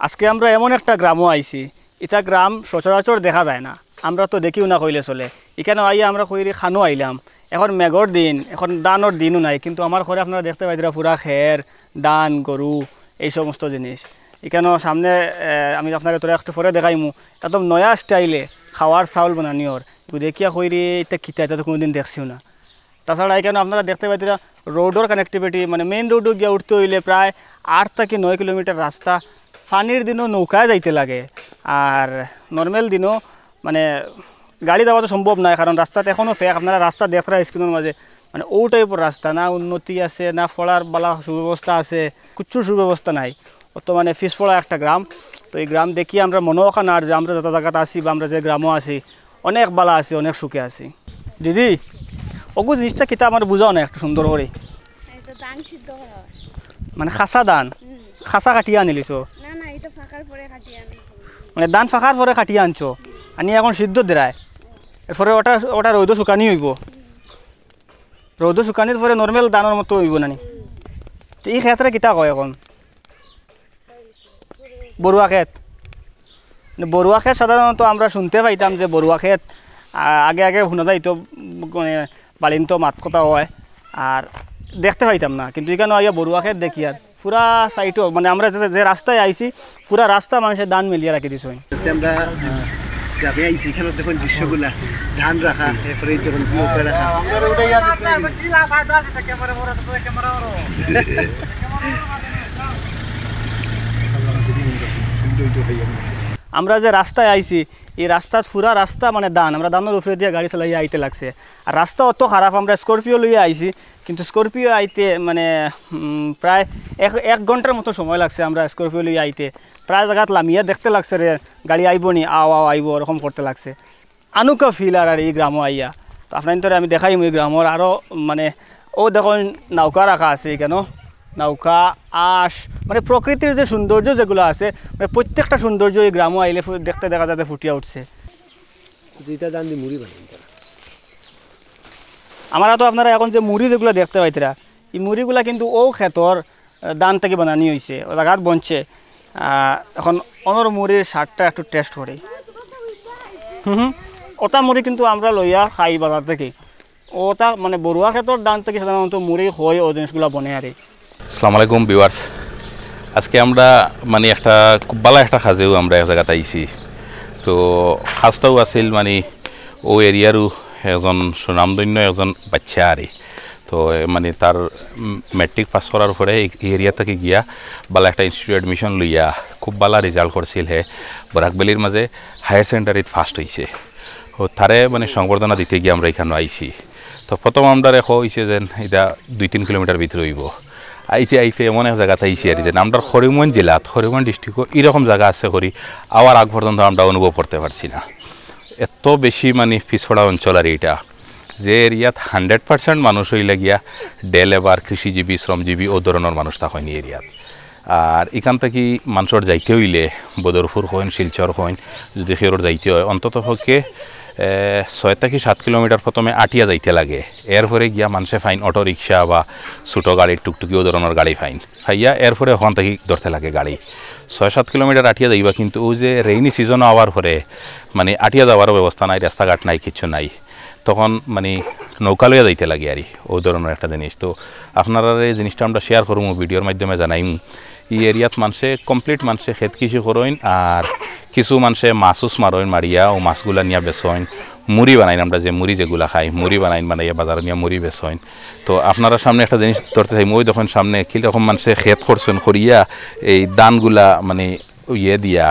আজকে আমরা এমন একটা গ্রামও আইছি, এটা গ্রাম সচরাচর দেখা যায় না, আমরা তো দেখিও না কইলে চলে। এখানে আইয়া আমরা কইরি খানো আইলাম। এখন মেঘর দিন, এখন দানোর দিনও নাই, কিন্তু আমার ঘরে আপনারা দেখতে পাইতেরা পুরা খের, দান, গরু, এই সমস্ত জিনিস। এখানে সামনে আমি আপনার তোরা একটু পরে দেখাইমু একদম নয়া স্টাইলে খাওয়ার চাউল বানানিওর দেখিয়া কইরি এটা কিতা, এটা তো কোনোদিন দেখছিও না। তাছাড়া এখানে আপনারা দেখতে পাইতেরা রোডর কানেক্টিভিটি, মানে মেইন রোডও গিয়ে উঠতে হইলে প্রায় 8 থেকে 9 কিলোমিটার রাস্তা। পানির দিনও নৌকায় যাইতে লাগে, আর নর্মাল দিনও মানে গাড়ি যাওয়া তো সম্ভব নয়, কারণ রাস্তাতে এখনও ফেক। আপনারা রাস্তা দেখরা স্ক্রিনের মাঝে, মানে ও টাইপের রাস্তা, না উন্নতি আছে, না ফলার বালা সুব্যবস্থা আছে, কিচ্ছু সুব্যবস্থা নাই। অত মানে পিছপড়া একটা গ্রাম। তো এই গ্রাম দেখি আমরা মনেও খানার যে আমরা যত জায়গাতে আসি বা আমরা যে গ্রামও আছি অনেক বালা আছি, অনেক সুখে আছি। দিদি ওগু জিনিসটা কিতা আমার বুঝাও না একটু সুন্দর করে। মানে খাসা দান, খাসা কাটিয়ে আনিলিছো? মানে ধান ফাঁকার পরে কাটিয়ে আনছো, আনি এখন সিদ্ধ দেয়, এরপরে ওটা রৌদ শুকানি হইব। রৌদ শুকানির পরে নর্মাল দানের মতো হইব নানি। তো এই ক্ষেত্রে কিতা কয় এখন? বড়ুয়া ক্ষেত। বড়ুয়া ক্ষেত সাধারণত আমরা শুনতে পাইতাম যে বড়ুয়া ক্ষেত আগে আগে শুনা যাইতো, মানে বালিন্ত মাত কথা হয়, আর দেখতে পাইতাম না। কিন্তু এখানে আইয়া বড়ুয়া ক্ষেত দেখি আর পুরা সাইটও, মানে আমরা যে রাস্তায় আইছি পুরা রাস্তা মানুষের ধান মিলিয়ে রাখি দিছ। আমরা যাবে আইছি এখানে দেখুন দৃশ্যগুলা, ধান রাখা, এরপরে যখন রাখা। আমরা যে রাস্তায় আইছি এই রাস্তা পুরা রাস্তা মানে দান, আমরা দানের উপরে দিয়ে গাড়ি চালাইয়া আইতে লাগছে। আর রাস্তা অত খারাপ, আমরা স্করপিও লইয়া আইছি, কিন্তু স্করপিও আইতে মানে প্রায় এক ঘন্টার মতো সময় লাগছে। আমরা স্করপিও লইয়া আইতে প্রায় জায়গাত লামিয়া দেখতে লাগছে রে গাড়ি আইব নি, আও আইব ওরকম করতে লাগছে। আনুকা ফিল আর এই গ্রামও আইয়া। তো আপনার তো আমি দেখাইম এই গ্রামের আরও, মানে ও দেখুন নৌকা রাখা আছে কেন, নৌকা, আঁশ, মানে প্রকৃতির যে সৌন্দর্য যেগুলো আছে, মানে প্রত্যেকটা সৌন্দর্য এই গ্রামও আইলে দেখতে দেখা যাতে ফুটিয়া উঠছে। আমরা তো আপনারা এখন যে মুড়ি যেগুলো দেখতে পাইতরা, এই মুড়িগুলা কিন্তু ও ক্ষেতর দান থেকে বানানি হয়েছে, ও জায়গাত বনছে। এখন অনর মুড়ির স্বাদটা একটু টেস্ট করি। ওটা মুড়ি কিন্তু আমরা লইয়া খাই বাজার থেকে, ওটা মানে বড়ুয়া ক্ষেতর দান থেকে সাধারণত মুড়ি হয় ও জিনিসগুলো বনে আর। আসসালামু আলাইকুম ভিউয়ার্স, আজকে আমরা মানে একটা খুব ভালো একটা খাজেও আমরা এক জায়গাতে আইছি। তো খাজটাও আছিল মানে ও এরিয়ারও একজন সুনামধন্য একজন বাচ্চা আরে। তো মানে তার মেট্রিক পাস করার পরে এই এরিয়া থেকে গিয়া ভালো একটা ইনস্টিটিউট এডমিশন লইয়া খুব ভালো রেজাল্ট করছিল। হে বরাকবেলির মাঝে হায়ার সেকেন্ডারিত ফার্স্ট হয়েছে। ও তারে মানে সংবর্ধনা দিতে গিয়ে আমরা এখানে আইছি। তো প্রথম আমরা রেখো হয়েছে যে এটা 2-3 কিলোমিটার ভিতরে হইব। আইতে আইতে এমন এক জায়গাতে আইসি আর যে আমরা হরিমগঞ্জ জেলাত, হরিমগঞ্জ ডিস্ট্রিক্টও এরকম জায়গা আছে করি আবার আগ পর্যন্ত আমরা অনুভব করতে পারছি না। এত বেশি মানে পিছড়া অঞ্চল আর এইটা, যে এরিয়াত 100% মানুষ হইলে গিয়া ডে লেবার, কৃষিজীবী, শ্রমজীবী ও ধরনের মানুষ থাকেন এরিয়াত। আর এখান থেকে মানুষের যাইতে হইলে বদরপুর হইন, শিলচর হইন, যদি সেরোর যাইতে হয় অন্তত পক্ষে 6 থেকে 7 কিলোমিটার প্রথমে আটিয়া যাইতে লাগে। এরপরে গিয়া মানুষে ফাইন অটো রিক্সা বা ছোটো গাড়ি, টুকটুকি ও ধরনের গাড়ি ফাইন ফাইয়া এরপরে ওখান থেকে ধরতে লাগে গাড়ি। 6-7 কিলোমিটার আটিয়া যাইবা, কিন্তু ওই যে রেইনি সিজনও আওয়ার পরে মানে আটিয়া যাওয়ারও ব্যবস্থা নাই, রাস্তাঘাট নাই, কিছু নাই, তখন মানে নৌকা লইয়া যাইতে লাগে আর ও ধরনের একটা জিনিস। তো আপনারা এই জিনিসটা আমরা শেয়ার করবো, ভিডিওর মাধ্যমে জানাইম। এই এরিয়াত মানুষে কমপ্লিট মানুষে খেত কৃষি করইন, আর কিছু মানুষে মাছ মারইন, মারিয়া ও মাছগুলা নিয়ে বেচইন, মুড়ি বানাইন, আমরা যে মুড়ি যেগুলা খাই মুড়ি বানাইন, বানাইয়া বাজারে নিয়ে মুড়ি বেচইন। তো আপনারা সামনে একটা জিনিস ধরতে চাই, মই দেখুন সামনে কীরকম মানুষে খেত করছেন, করিয়া এই দানগুলা মানে ইয়ে দিয়া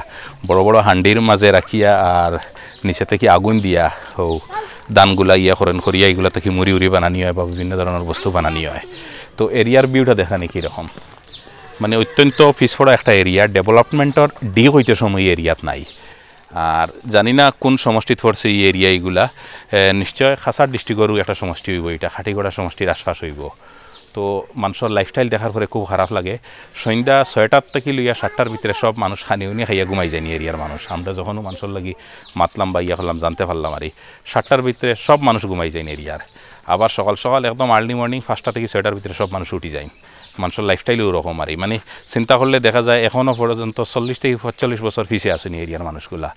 বড় বড় হান্ডির মাঝে রাখিয়া আর নিচে থেকে আগুন দিয়া ও দানগুলা ইয়ে করেন, করিয়া এগুলা থেকে মুড়ি উড়ি বানানি হয় বা বিভিন্ন ধরনের বস্তু বানানি হয়। তো এরিয়ার ভিউটা দেখানি কীরকম, মানে অত্যন্ত পিছপড়া একটা এরিয়া, ডেভেলপমেন্টর দিক হইতে সময় এরিয়াত নাই। আর জানি না কোন সমষ্টিত পড়ছে এই এরিয়া, এইগুলা নিশ্চয় খাসার ডিস্ট্রিক্টরও একটা সমষ্টি হইব, এটা হাটিগড়া সমষ্টির আশপাশ হইব। তো মানুষের লাইফস্টাইল দেখার পরে খুব খারাপ লাগে। সন্ধ্যা 6টার থেকে লইয়া 7টার ভিতরে সব মানুষ খানি উনি খাইয়া ঘুমাই যায়নি এরিয়ার মানুষ। আমরা যখনও মানুষের লাগি মাতলাম বা ইয়া করলাম, জানতে পারলাম আর 7টার ভিতরে সব মানুষ ঘুমাই যায়নি এরিয়ার। আবার সকাল সকাল একদম আর্লি মর্নিং 5টা থেকে 6টার ভিতরে সব মানুষ উঠি যায়। মানুষের লাইফস্টাইলও ওরকম আর মানে চিন্তা করলে দেখা যায় এখনও পর্যন্ত 40 থেকে 45 বছর পিছিয়ে আসেনি এরিয়ার মানুষগুলা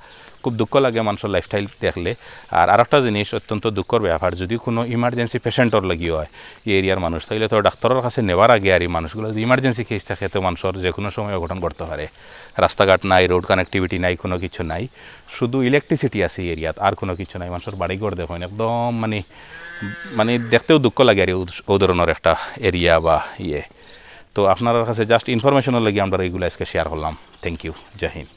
খুব দুঃখ লাগে মানুষের লাইফস্টাইল দেখলে আর আরেকটা জিনিস অত্যন্ত দুঃখর ব্যাপার যদি কোনো ইমার্জেন্সি পেশেন্টর লাগি হয় এই এরিয়ার মানুষ তাইলে তো ডাক্তারের কাছে নেওয়ার আগে আর এই মানুষগুলো যদি ইমার্জেন্সি কেস থাকে তো মানুষের যে কোনো সময় অঘটন করতে পারে রাস্তাঘাট নাই রোড কানেক্টিভিটি নাই কোনো কিছু নাই শুধু ইলেকট্রিসিটি আছে এই এরিয়াত আর কোনো কিছু নাই মানুষের বাড়িঘর দেখুন একদম মানে দেখতেও দুঃখ লাগে আর ও ধরনের একটা এরিয়া বা ইয়ে তো আপনার কাছে জাস্ট ইনফরমেশনের লাগে আমরা এইগুলো আজকে শেয়ার করলাম থ্যাংক ইউ জয় হিন্দ